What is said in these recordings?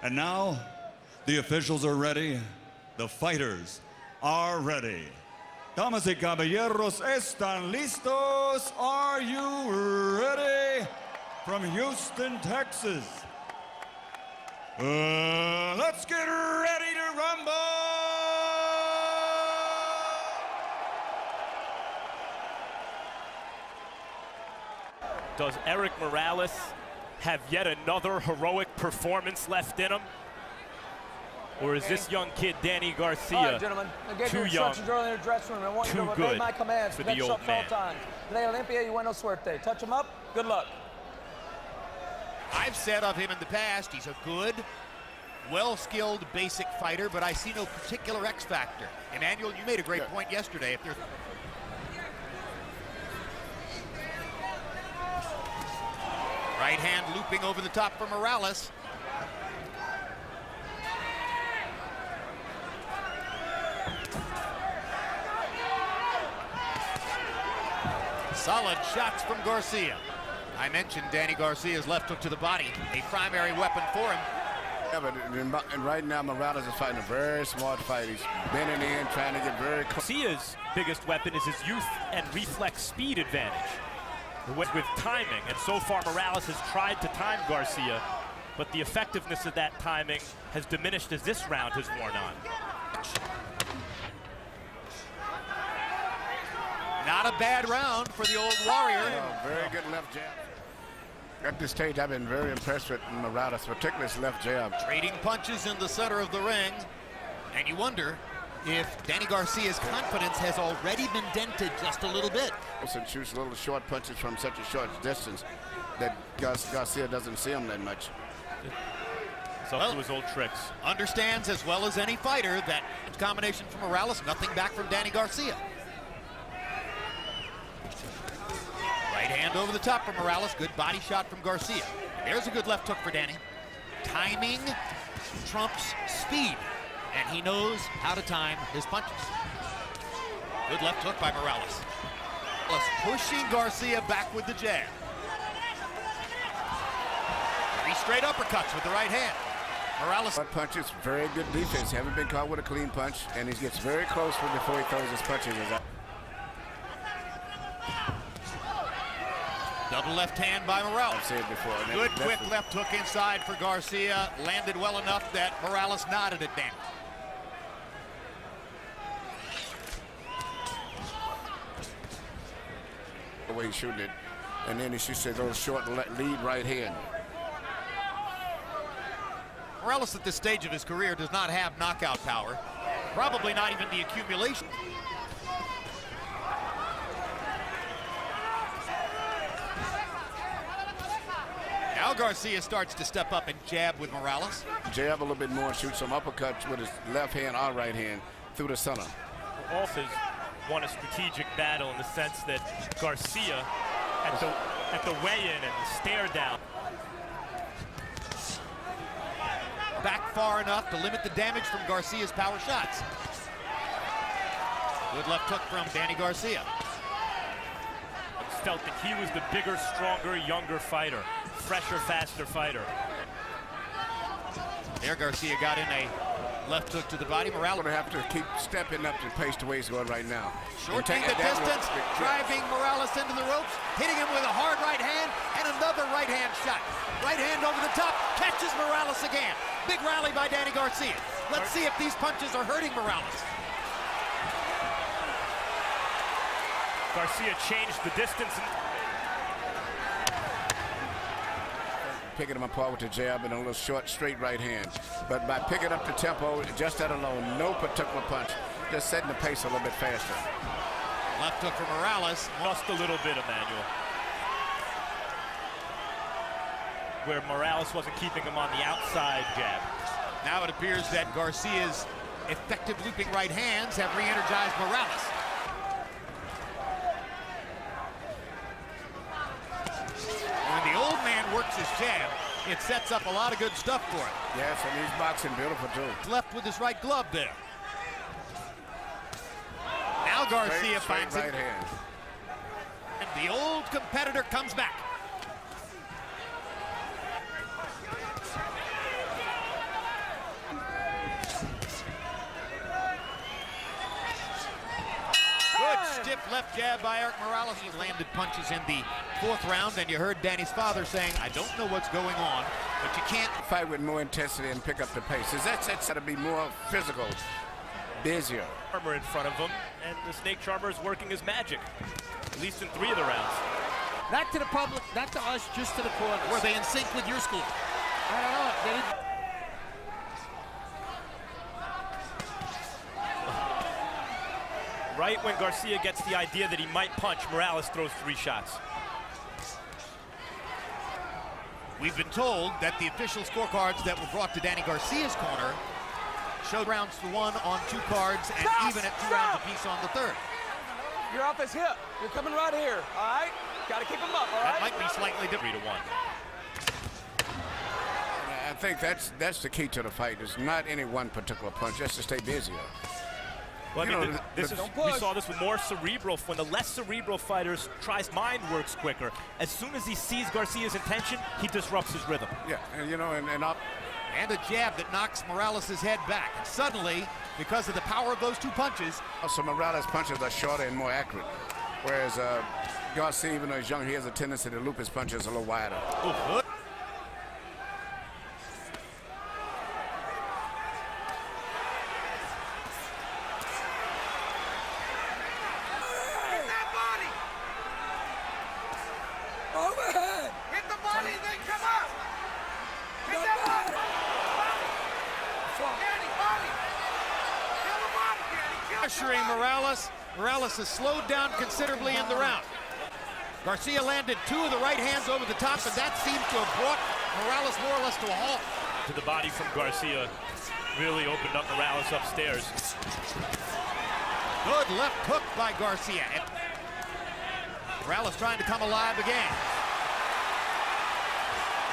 And now, the officials are ready. The fighters are ready. Damas y caballeros, ¿están listos? Are you ready? From Houston, Texas. Let's get ready to rumble! Does Erik Morales have yet another heroic performance left in him? Or is this young kid, Danny Garcia, all right, gentlemen, I gave too you young, instructions earlier in the dressing room. I want you to obey my commands. for the old man? Today, Olympia, you win no suerte. Touch him up, good luck. I've said of him in the past, he's a good, well-skilled basic fighter, but I see no particular X factor. Emmanuel, you made a great point yesterday. If there's right hand looping over the top for Morales. Solid shots from Garcia. I mentioned Danny Garcia's left hook to the body, a primary weapon for him. Yeah, but right now Morales is fighting a very smart fight. He's bending in, trying to get very close. Garcia's biggest weapon is his youth and reflex speed advantage with timing, and so far Morales has tried to time Garcia, but the effectiveness of that timing has diminished as this round has worn on. Not a bad round for the old warrior. Very good left jab. At this stage, I've been very impressed with Morales, particularly his left jab. Trading punches in the center of the ring, and you wonder if Danny Garcia's confidence has already been dented just a little bit. And shoots little short punches from such a short distance that Garcia doesn't see him that much. It's up to his old tricks. Understands as well as any fighter that combination from Morales, nothing back from Danny Garcia. Right hand over the top from Morales. Good body shot from Garcia. There's a good left hook for Danny. Timing trumps speed, and he knows how to time his punches. Good left hook by Morales. Pushing Garcia back with the jab. 3 straight uppercuts with the right hand. Morales. Punches, very good defense. Haven't been caught with a clean punch, and he gets very close before he throws his punches. Double left hand by Morales. I've said it before. Good quick left hook inside for Garcia. Landed well enough that Morales nodded at Danny. The way he's shooting it. And then he shoots a little short lead right hand. Morales at this stage of his career does not have knockout power. Probably not even the accumulation. Now Garcia starts to step up and jab with Morales. Jab a little bit more and shoot some uppercuts with his left hand or right hand through the center. Also won a strategic battle in the sense that Garcia at the weigh-in and the stare down. Back far enough to limit the damage from Garcia's power shots. Good left hook from Danny Garcia. Felt that he was the bigger, stronger, younger fighter. Fresher, faster fighter. There Garcia got in a left hook to the body. Morales going to have to keep stepping up to pace the way he's going right now. Shortening the distance, driving Morales into the ropes, hitting him with a hard right hand and another right hand shot. Right hand over the top, catches Morales again. Big rally by Danny Garcia. Let's see if these punches are hurting Morales. Garcia changed the distance. Picking him apart with the jab and a little short, straight right hand. But by picking up the tempo, just that alone, no particular punch, just setting the pace a little bit faster. Left hook for Morales. Lost a little bit, Emmanuel. Where Morales wasn't keeping him on the outside jab. Now it appears that Garcia's effective looping right hands have re-energized Morales. When the old man works his jab, it sets up a lot of good stuff for him. Yes, and he's boxing beautiful too. Left with his right glove there. Now Garcia finds right it. hand. And the old competitor comes back. Swift left jab by Erik Morales. He landed punches in the 4th round, and you heard Danny's father saying, I don't know what's going on, but you can't Fight with more intensity and pick up the pace. That's got to be more physical, busier. Charmer in front of him, and the Snake Charmer is working his magic, at least in 3 of the rounds. Not to the public, not to us, just to the corners. Were they in sync with your school? I don't know. They didn't. Right when Garcia gets the idea that he might punch, Morales throws 3 shots. We've been told that the official scorecards that were brought to Danny Garcia's corner showed rounds to 1 on 2 cards and even at 2 rounds apiece on the 3rd. You're off his hip. You're coming right here, all right? Got to keep him up, all That right? might be slightly different. 3-1. I think that's the key to the fight. It's not any one particular punch, just to stay busier. Well, I You mean, know, this is, don't we push. saw this with more cerebral. When the less cerebral fighters tries, mind works quicker. As soon as he sees Garcia's intention, he disrupts his rhythm. Yeah, and you know, and And a jab that knocks Morales' head back. And suddenly, because of the power of those 2 punches, also Morales' punches are shorter and more accurate, whereas Garcia, even though he's young, he has a tendency to loop his punches a little wider. oof, Overhead. Hit the body, then come up. Hit that body. Danny, body. Kill the body, Danny. Kill the pressuring body. Morales. Morales has slowed down considerably in the round. Garcia landed 2 of the right hands over the top, and that seems to have brought Morales more or less to a halt. To the body from Garcia really opened up Morales upstairs. Good left hook by Garcia. And Morales trying to come alive again.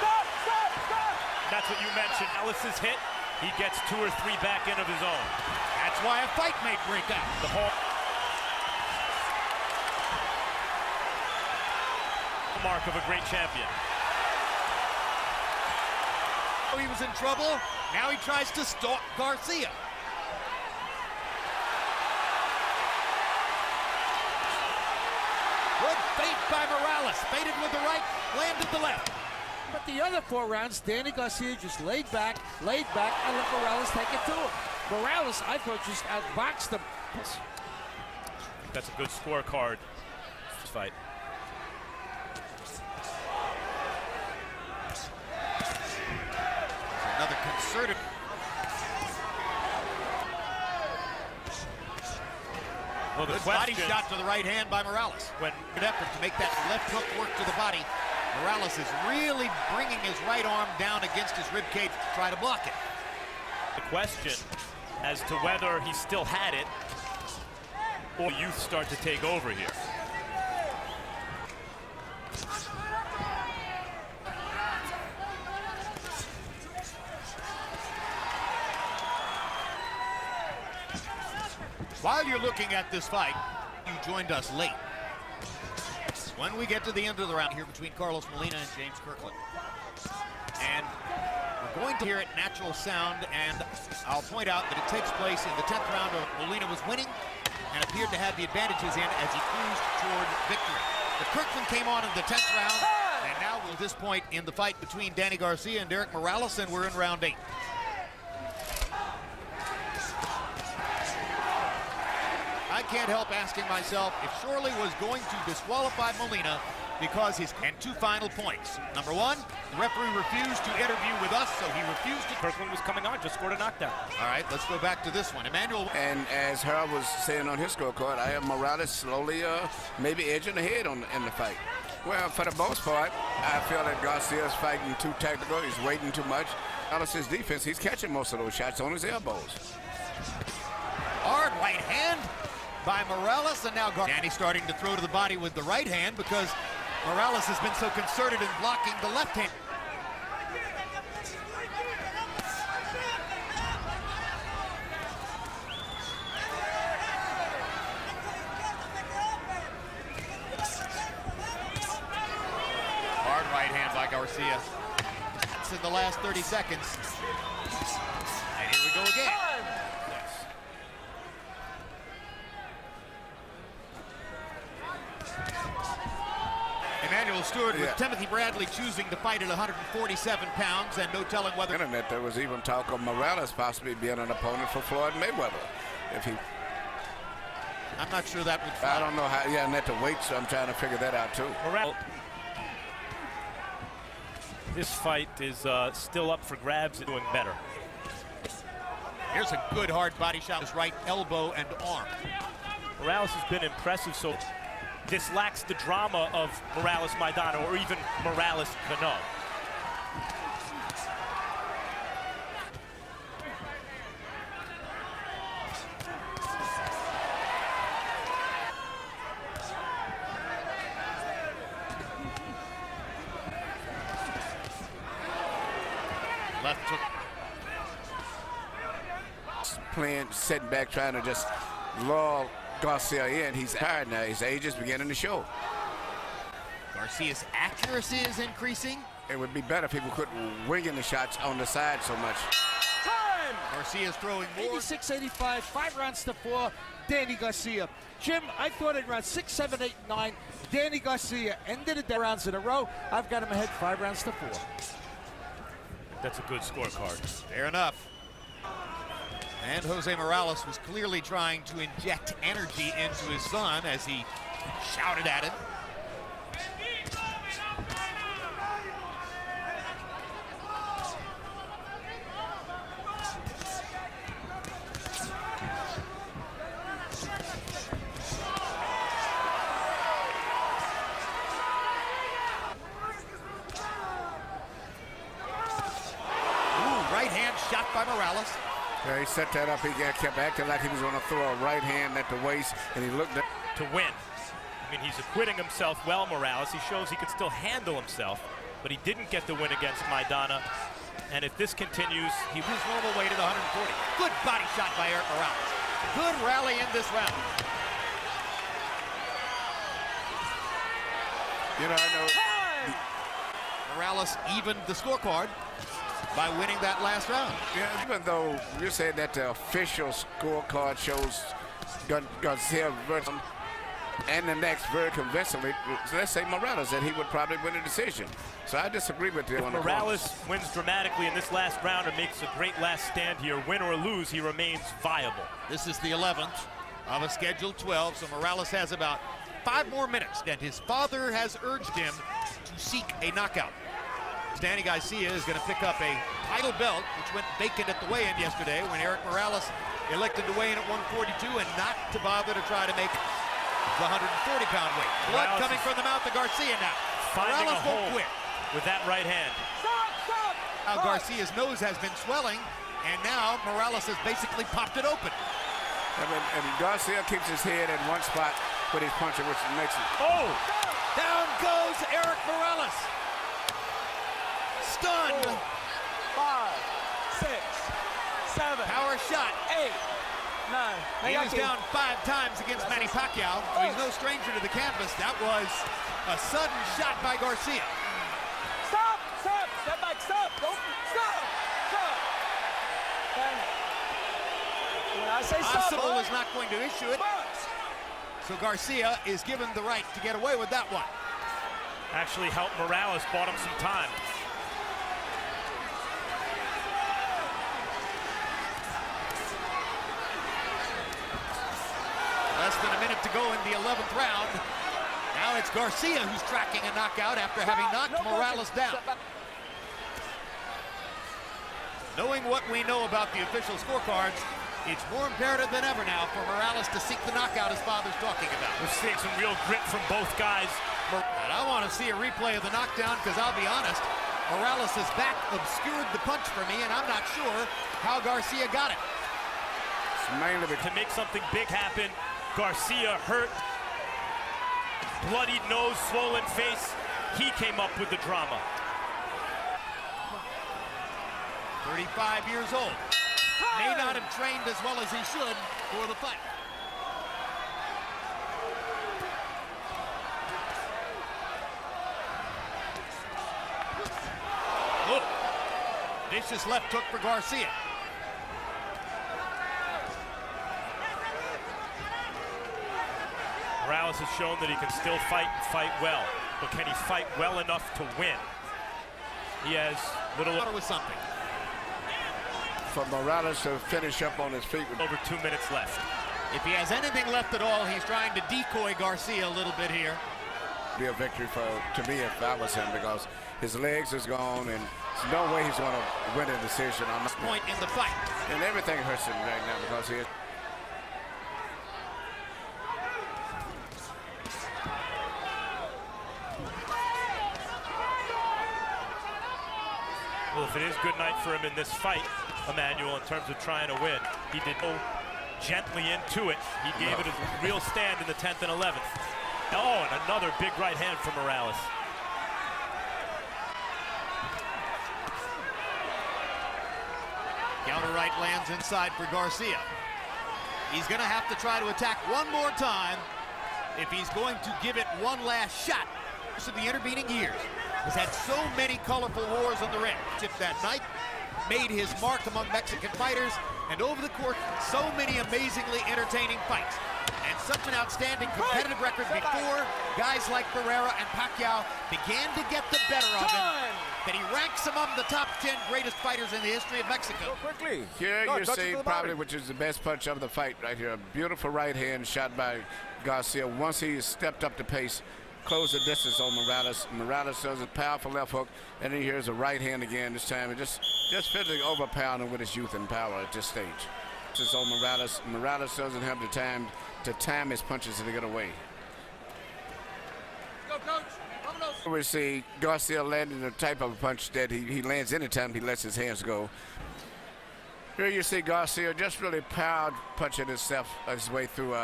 Stop, stop, stop. That's what you mentioned. Ellis's hit, he gets 2 or 3 back in of his own. That's why a fight may break out. The whole mark of a great champion. He was in trouble. Now he tries to stalk Garcia. Good feint by Morales. Feinted with the right, landed the left. But the other 4 rounds, Danny Garcia just laid back, and let Morales take it to him. Morales, I thought, just outboxed him. That's a good scorecard fight. Another concerted. Well, the Good body question, shot to the right hand by Morales. when Good effort to make that left hook work to the body. Morales is really bringing his right arm down against his rib cage to try to block it. the question as to whether he still had it or youth start to take over here. While you're looking at this fight, you joined us late. When we get to the end of the round here between Carlos Molina and James Kirkland. And we're going to hear it natural sound, and I'll point out that it takes place in the 10th round. Molina was winning and appeared to have the advantages in as he cruised toward victory. But Kirkland came on in the 10th round, and now we're at this point in the fight between Danny Garcia and Erik Morales, and we're in round 8. I can't help asking myself if Shorley was going to disqualify Molina because his and 2 final points. Number 1, the referee refused to interview with us, so he refused to. Kirkland was coming on, just scored a knockdown. All right, let's go back to this one. Emmanuel. And as Harold was saying on his scorecard, I have Morales slowly maybe edging ahead in the fight. Well, for the most part, I feel that Garcia's fighting too tactical. He's waiting too much. Morales' defense, he's catching most of those shots on his elbows. Hard right hand by Morales, and now Danny starting to throw to the body with the right hand because Morales has been so concerted in blocking the left hand. Hard right hand by Garcia. That's in the last 30 seconds. And here we go again. Stewart, with Yeah. Timothy Bradley choosing to fight at 147 pounds, and no telling whether... Internet, there was even talk of Morales possibly being an opponent for Floyd Mayweather. If he, I'm not sure that would fly. I don't know how, yeah, and at the weight, so I'm trying to figure that out too. This fight is still up for grabs and doing better. Here's a good hard body shot, his right elbow and arm. Morales has been impressive, so this lacks the drama of Morales-Maidana or even Morales-Cano. Left hook. Playing, sitting back, trying to just lull Garcia in. He's tired now. His age is beginning to show. Garcia's accuracy is increasing. It would be better if people quit winging the shots on the side so much. Time! Garcia's throwing more. 86-85, 5 rounds to 4, Danny Garcia. Jim, I thought in round 6, 7, 8, 9, Danny Garcia ended it the rounds in a row. I've got him ahead 5 rounds to 4. That's a good scorecard. Fair enough. And Jose Morales was clearly trying to inject energy into his son as he shouted at him. Ooh, right hand shot by Morales. Yeah, he set that up. He kept acting like he was going to throw a right hand at the waist, and he looked at To win. I mean, he's acquitting himself well, Morales. He shows he can still handle himself, but he didn't get the win against Maidana. And if this continues, His normal weight at 140. Good body shot by Erik Morales. Good rally in this round. you know, I know. Morales evened the scorecard by winning that last round. Yeah, even though you said that the official scorecard shows Garcia versus and the next very convincingly, let's say Morales, that he would probably win a decision. So I disagree with you on the Morales wins dramatically in this last round and makes a great last stand here. Win or lose, he remains viable. This is the 11th of a scheduled 12, so Morales has about 5 more minutes, and his father has urged him to seek a knockout. Danny Garcia is going to pick up a title belt, which went vacant at the weigh-in yesterday when Erik Morales elected to weigh in at 142 and not to bother to try to make the 140-pound weight. Blood Morales coming from the mouth of Garcia now. Finding Morales a won't hole quit. with that right hand. Stop! Stop! Now Garcia's nose has been swelling, and now Morales has basically popped it open. And Garcia keeps his head in one spot with his puncher, which makes it. Oh! Down goes Erik Morales. Stunned. 5, 6, 7, Power shot. 8, 9. He was down 5 times against Manny Pacquiao, so he's no stranger to the canvas. That was a sudden shot by Garcia. Stop! Stop! Step back! Stop! Don't stop! Stop! Okay. When I say stop, Possible boy, is not going to issue it, box. so Garcia is given the right to get away with that one. Actually helped Morales, bought him some time. Less than a minute to go in the 11th round. Now it's Garcia who's tracking a knockout after having knocked Morales down. Knowing what we know about the official scorecards, it's more imperative than ever now for Morales to seek the knockout his father's talking about. We're seeing some real grit from both guys. And I want to see a replay of the knockdown because I'll be honest, Morales' back obscured the punch for me, and I'm not sure how Garcia got it. It's mainly because To make something big happen, Garcia hurt, bloodied nose, swollen face. He came up with the drama. 35 years old. May not have trained as well as he should for the fight. Look, vicious left hook for Garcia. Morales has shown that he can still fight and fight well. but can he fight well enough to win? He has little with something. For Morales to finish up on his feet. over 2 minutes left. If he has anything left at all, he's trying to decoy Garcia a little bit here. Be a victory to me if that was him, because his legs is gone and there's no way he's going to win a decision on this Point in the fight. And everything hurts him right now because he is. Well, if it is good night for him in this fight, Emmanuel, in terms of trying to win, he did go gently into it. He gave it a real stand in the 10th and 11th. Oh, and another big right hand from Morales. Counter right lands inside for Garcia. He's going to have to try to attack one more time if he's going to give it one last shot. Of the intervening years has had so many colorful wars on the ring. Tip that night, made his mark among Mexican fighters, and over the course, so many amazingly entertaining fights. And such an outstanding competitive record before guys like Ferreira and Pacquiao began to get the better of him, that he ranks among the top 10 greatest fighters in the history of Mexico. Quickly. Here you see probably which is the best punch of the fight right here. A beautiful right hand shot by Garcia. Once he stepped up the pace, closed the distance on Morales. Morales does a powerful left hook, and then here's a right hand again this time. And just physically overpowering him with his youth and power at this stage. This is on Morales. Morales doesn't have the time to time his punches to get away. Go, coach. We see Garcia landing the type of punch that he lands anytime he lets his hands go. Here you see Garcia just really power punching his way through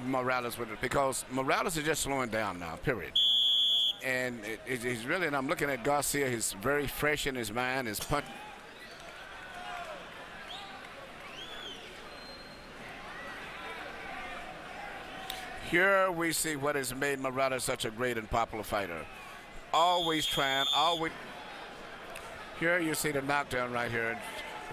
Morales with it, because Morales is just slowing down now, period. And he's really, and I'm looking at Garcia, he's very fresh in his mind, his punch. Here we see what has made Morales such a great and popular fighter. Always trying, always. Here you see the knockdown right here.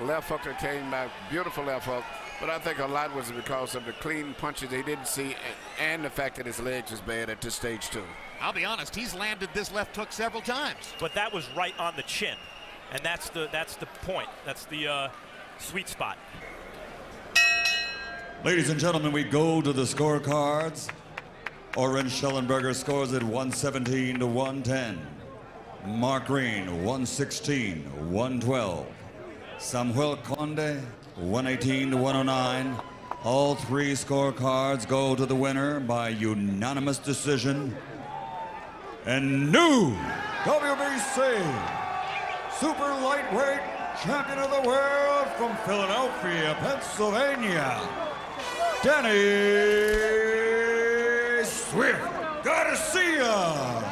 Left hook that came back, beautiful left hook. But I think a lot was because of the clean punches they didn't see, and the fact that his legs is bad at this stage too. I'll be honest, he's landed this left hook several times. But that was right on the chin, and that's the point. That's the sweet spot. Ladies and gentlemen, we go to the scorecards. Orange Schellenberger scores at 117 to 110. Mark Green, 116, 112. Samuel Conde, 118 to 109. All three scorecards go to the winner by unanimous decision. And new WBC Super Lightweight Champion of the World from Philadelphia, Pennsylvania, Danny Swift Garcia.